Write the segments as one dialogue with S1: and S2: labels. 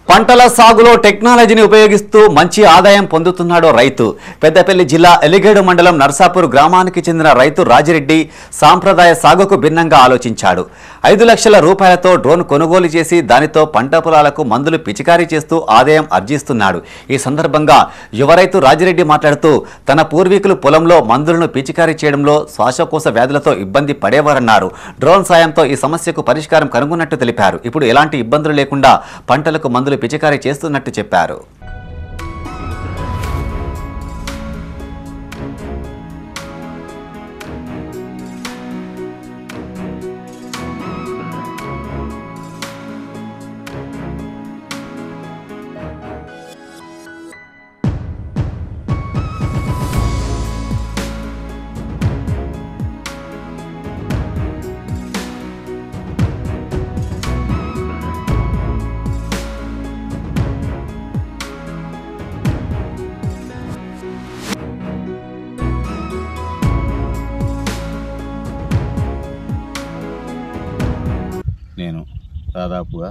S1: పంటల సాగులో టెక్నాలజీని ఉపయోగిస్తూ మంచి ఆదాయం పొందుతున్నాడు రైతు. పెద్దపల్లి జిల్లా ఎలిగేడు మండలం నర్సాపూర్ గ్రామానికి చెందిన రైతు రాజిరెడ్డి సాంప్రదాయ సాగుకు భిన్నంగా ఆలోచించాడు. 5 లక్షల రూపాయలతో డ్రోన్ కొనుగోలు చేసి దానితో పంట పొలాలకు మందులు పిచికారీ చేస్తూ ఆదాయం ఆర్జిస్తున్నాడు. ఈ సందర్భంగా యువ రైతు రాజిరెడ్డి మాట్లాడుతూ తన పూర్వీకులు పొలంలో మందులను పిచికారీ చేయడంలో శ్వాసకోశ వ్యాధులతో ఇబ్బంది పడేవారన్నారు. డ్రోన్ సాయంతో ఈ సమస్యకు పరిష్కారం కనుగొన్నట్టు తెలిపారు. ఇప్పుడు ఎలాంటి ఇబ్బందులు లేకుండా పంటలకు మందులు పిచికారీ చేస్తున్నట్టు చెప్పారు.
S2: నేను దాదాపుగా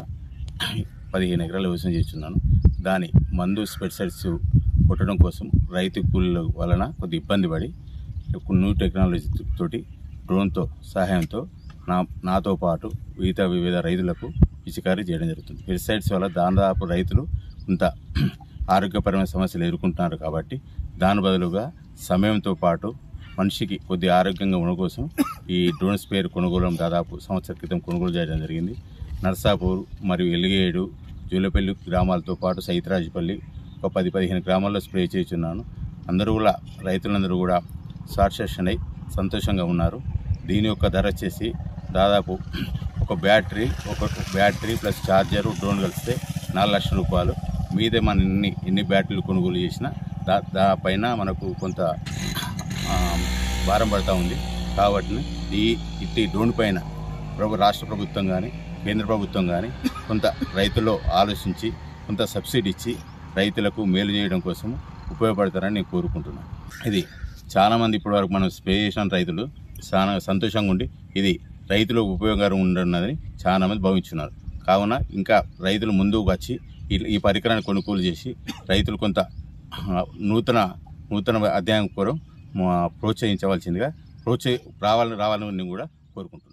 S2: 15 ఎకరాలు వ్యవసాయం చేస్తున్నాను. దాని మందు స్పెసిసైడ్స్ కొట్టడం కోసం రైతు కూలీల వలన కొద్ది ఇబ్బంది పడి న్యూ టెక్నాలజీ తోటి డ్రోన్తో సహాయంతో నాతో పాటు వివిధ రైతులకు పిచికారీ చేయడం జరుగుతుంది. పెస్టిసైడ్స్ వల్ల దాదాపు రైతులు కొంత ఆరోగ్యపరమైన సమస్యలు ఎదుర్కొంటున్నారు. కాబట్టి దాని బదులుగా సమయంతో పాటు మనిషికి కొద్ది ఆరోగ్యంగా ఉండడం కోసం ఈ డ్రోన్ స్ప్రేయర్ కొనుగోలు దాదాపు సంవత్సరం క్రితం కొనుగోలు చేయడం జరిగింది. నర్సాపూర్ మరియు ఎలిగేడు జూలపల్లి గ్రామాలతో పాటు సైతరాజపల్లి ఒక 10-15 గ్రామాల్లో స్ప్రే చేస్తున్నాను. అందరూ కూడా రైతులందరూ కూడా సాటిస్ఫాక్షన్ అయి సంతోషంగా ఉన్నారు. దీని యొక్క ధర వచ్చేసి దాదాపు ఒక బ్యాటరీ ప్లస్ ఛార్జరు డ్రోన్ కలిస్తే 4 లక్షల రూపాయలు. మీదే మన ఎన్ని బ్యాటరీలు కొనుగోలు చేసినా దానిపైన మనకు కొంత భారం పడుతూ ఉంది. కాబట్టి ఈ డ్రోన్ పైన రాష్ట్ర ప్రభుత్వం కానీ కేంద్ర ప్రభుత్వం కానీ కొంత రైతుల్లో ఆలోచించి కొంత సబ్సిడీ ఇచ్చి రైతులకు మేలు చేయడం కోసం ఉపయోగపడతారని నేను కోరుకుంటున్నాను. ఇది చాలామంది ఇప్పటివరకు మనం స్ప్రే చేసిన రైతులు చాలా సంతోషంగా ఉండి ఇది రైతులకు ఉపయోగకరంగా ఉండన్నదని చాలామంది భావించున్నారు. కావున ఇంకా రైతులు ముందుకు వచ్చి ఈ పరికరాన్ని కొనుగోలు చేసి రైతులు కొంత నూతన అధ్యాయం కోరం ప్రోత్సహించవలసిందిగా రావాలని కూడా కోరుకుంటున్నాను.